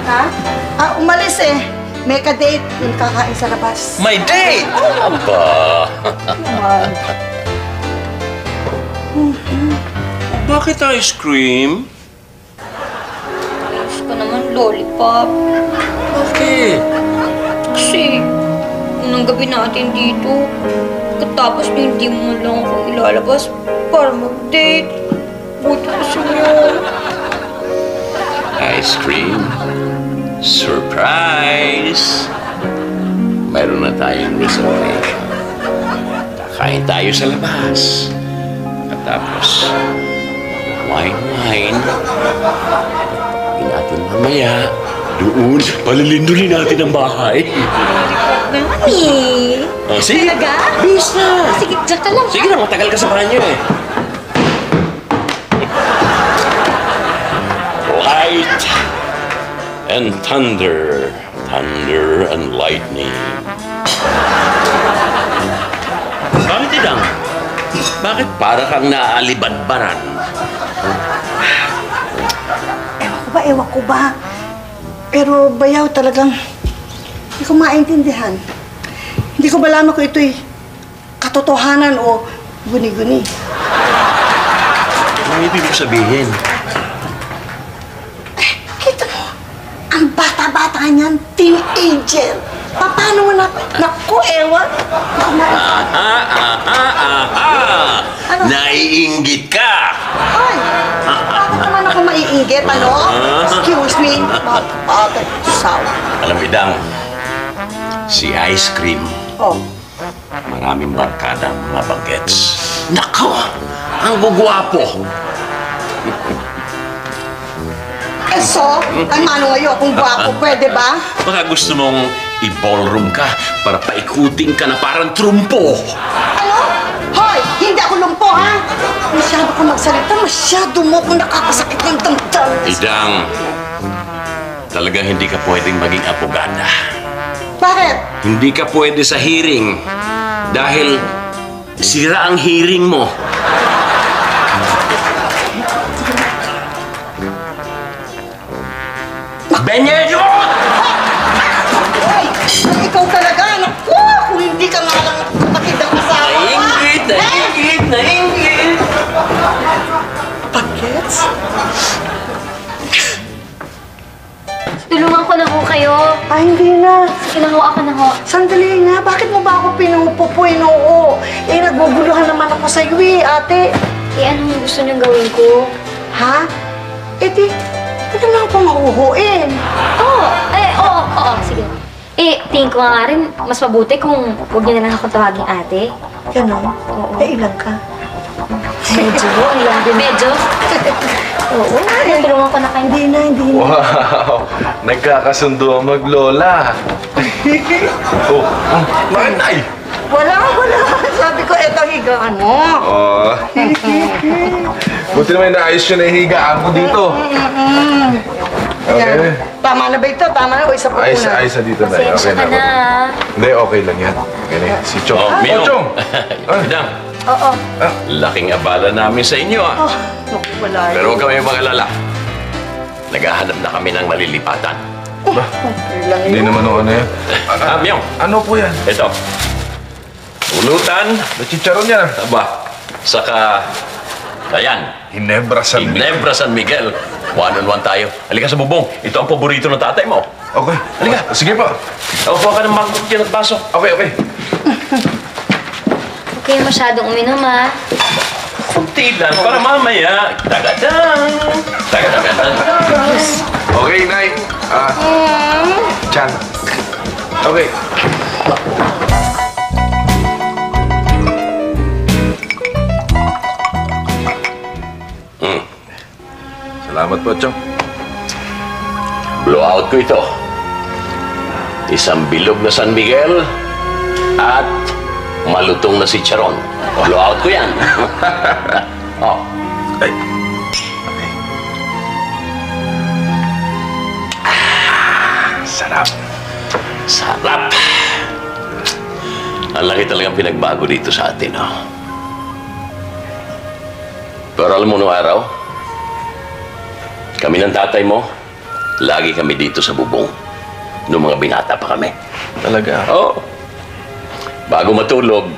Ha? Umalis eh. May ka-date. Yung kakain sa labas. May date? Aba. Bakit ice cream? Gusto ko naman lollipop. Bakit? Kasi, unang gabi natin dito. Katapos na hindi mo lang ako ilalabas para mag-date. Buti kasi yun. Ice cream? Surprise! Mayroon na tayong reservation. Kakain tayo sa labas. At tapos, wine. Pagpapagin natin mamaya, doon, palilindulin natin ang bahay. Mami! Oh, sige. Talaga? Bis na. Sige, dyan ka lang. Sige na, matagal ka sa banyo eh. Light and thunder. Thunder and lightning. Bakit idang? Bakit para kang naaalibadbaran? Ewan ko ba? Pero bayaw talagang hindi ko maintindihan. Hindi ko malaman kung ito'y katotohanan o guni-guni. Ano ibig mo sabihin? Kita mo, ang bata-bata niyan, teenager. Paano mo na? Naku, ewan. Ano? Naiinggit ka! Ay, bakit naman ako maiinggit, ano? Excuse me. Bakit? Sawa. Alam mo, Idang, si Ice Cream, Oh. maraming barkada mga bagets. Nako! Ang gugwapo! So, ay mano ngayon, kung gwapo, pwede ba? Baka gusto mong i-ballroom ka para paikutin ka na parang trumpo. Ano? Hoy, hindi ako lumpo, ha? Masyado ka magsalita, masyado mo kung nakakasakit ng damdam. Idang, talagang hindi ka pwedeng maging abogada. Bakit? Hindi ka pwede sa hearing dahil sira ang hearing mo. Benyejo! Hoy, ikaw talaga, naku! Kung hindi ka nga lang kapatid ng asawa ko, Nainggit! Bagets? Tulungan ko na ho kayo. Ay, hindi na. Sige na ho, ako na ho. Sandali nga, bakit mo ba ako pinupupuin? Oo. Eh, nagbubuluhan naman ako sa iyo eh, ate. Eh, anong gusto niyong gawin ko? Ha? Eh, di, pwede na ako mahuhuin. Oo, sige. Eh, tingin ko nga rin, mas mabuti kung huwag niyo na lang ako tawaging ate. Ganon? Oo. Eh, ilan ka? Medyo, ilang din. Medyo. Oo. Tulungan ko na kayo. Hindi na. Wow! Nagkakasundo ang maglola. Bakit, Nay? Wala. Sabi ko, eto higaan mo. Oh. Buti naman naayos yun na higaan ko dito. Okay. Yan. Tama na ba ito? Tama na o isa pa Ayos una? na dito, Nay. Pasensya Okay ka na. na. Hindi, okay lang yan. Okay na yan. Si Chong. Oh, Miyong. Chong! Idang, Oo. laking abala namin sa inyo ah. Oh, naku, wala yun. Pero huwag kami mag-alala. Naghahanap na kami ng malilipatan. Ba? Ilang Hindi yun? naman ano yan. Miyong, Ano po yan? ito. Ulutan, Nachicharon yan. aba, saka, ayan, Hinebra sa Ginebra San Miguel. One-on-one tayo. Halika sa bubong. Ito ang paborito ng tatay mo. Okay. Halika. Sige po. Upo ka ng mangkok yan at baso. Okay. Huwag kayo masyadong uminom, ha? Kunti lang para mamaya. Tagadang! Tagadang! Okay, Nay. Chan. Okay. Salamat po, Chong. Blowout ko ito. Isang bilog na San Miguel at malutong na si Charon. Blowout ko yan. Oh. Ay. Sarap. Sarap. Ang laki talagang pinagbago dito sa atin, oh. Pero alam mo nung araw, kami ng tatay mo, lagi kami dito sa bubong. Noong mga binata pa kami. Talaga? Oo. Bago matulog,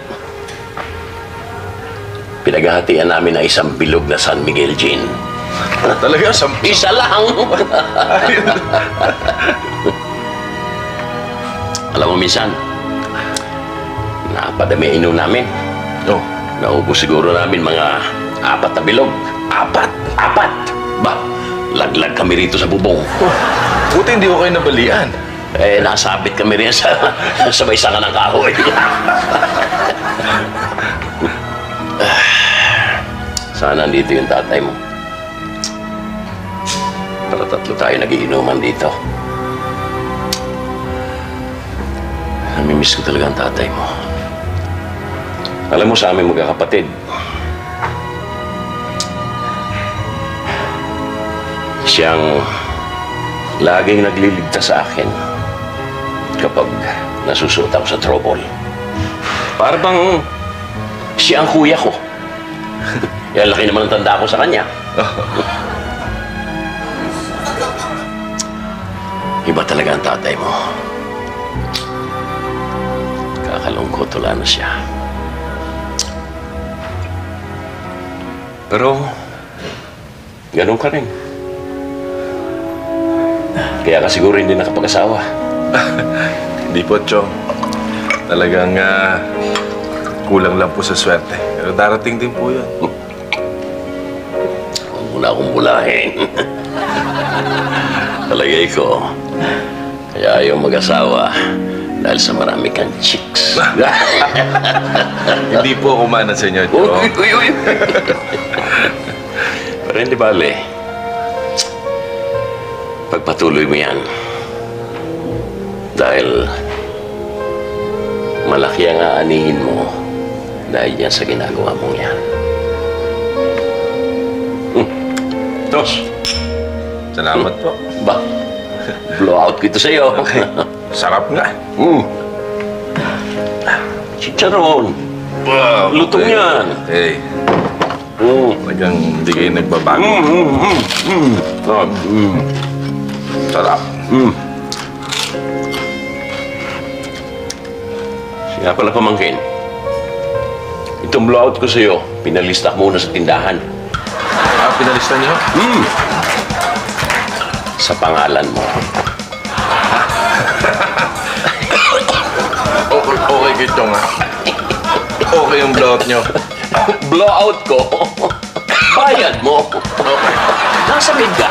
pinaghahatian namin ang isang bilog na San Miguel gin. Talaga? Isa lang! Alam mo, minsan, napadami inom namin. Oh. Naubos siguro namin mga 4 na bilog. 4! Ba, laglag kami rito sa bubong. Buti hindi ko kayo nabalian. Eh, nasabit kami rin sa may sanga ng kahoy. Sana nandito yung tatay mo. Para 3 tayo nagiinuman dito. Namimiss ko talaga ang tatay mo. Alam mo, sa aming magkakapatid, siyang laging nagliligtas sa akin kapag nasusuot ako sa trouble. Para bang siya ang kuya ko. Yan, laki naman ang tanda ko sa kanya. Iba talaga ang tatay mo. Kakalungkot, wala na siya. Pero, ganun ka rin. Kaya ka siguro hindi nakapag-asawa. Hindi po, Chong. Talagang kulang lang po sa swerte. Pero darating din po yun. Huwag mo na akong bulahin. Talagay ko. Kaya ayaw mag-asawa dahil sa marami kang chicks. Hindi po kumana sa inyo, Chong. Uy. Pero hindi bale. Pagpatuloy mo yan. Dahil malaki ang aanihin mo dahil yan sa ginagawa mong yan. Tos. Salamat po. Ba, blowout ko ito sa'yo. Okay. Sarap nga. Chicharon. Wow. Lutong yan. Hey, Mm. talagang hindi kayo nagbabago. Sarap. Siya pala pamangkin. Itong blowout ko sa'yo, pinalista ko muna sa tindahan. Pinalista niyo? Sa pangalan mo. Okay kayo, Chong, ha? Okay yung blowout niyo. Blowout ko? Bayad mo. Nasa bid ka.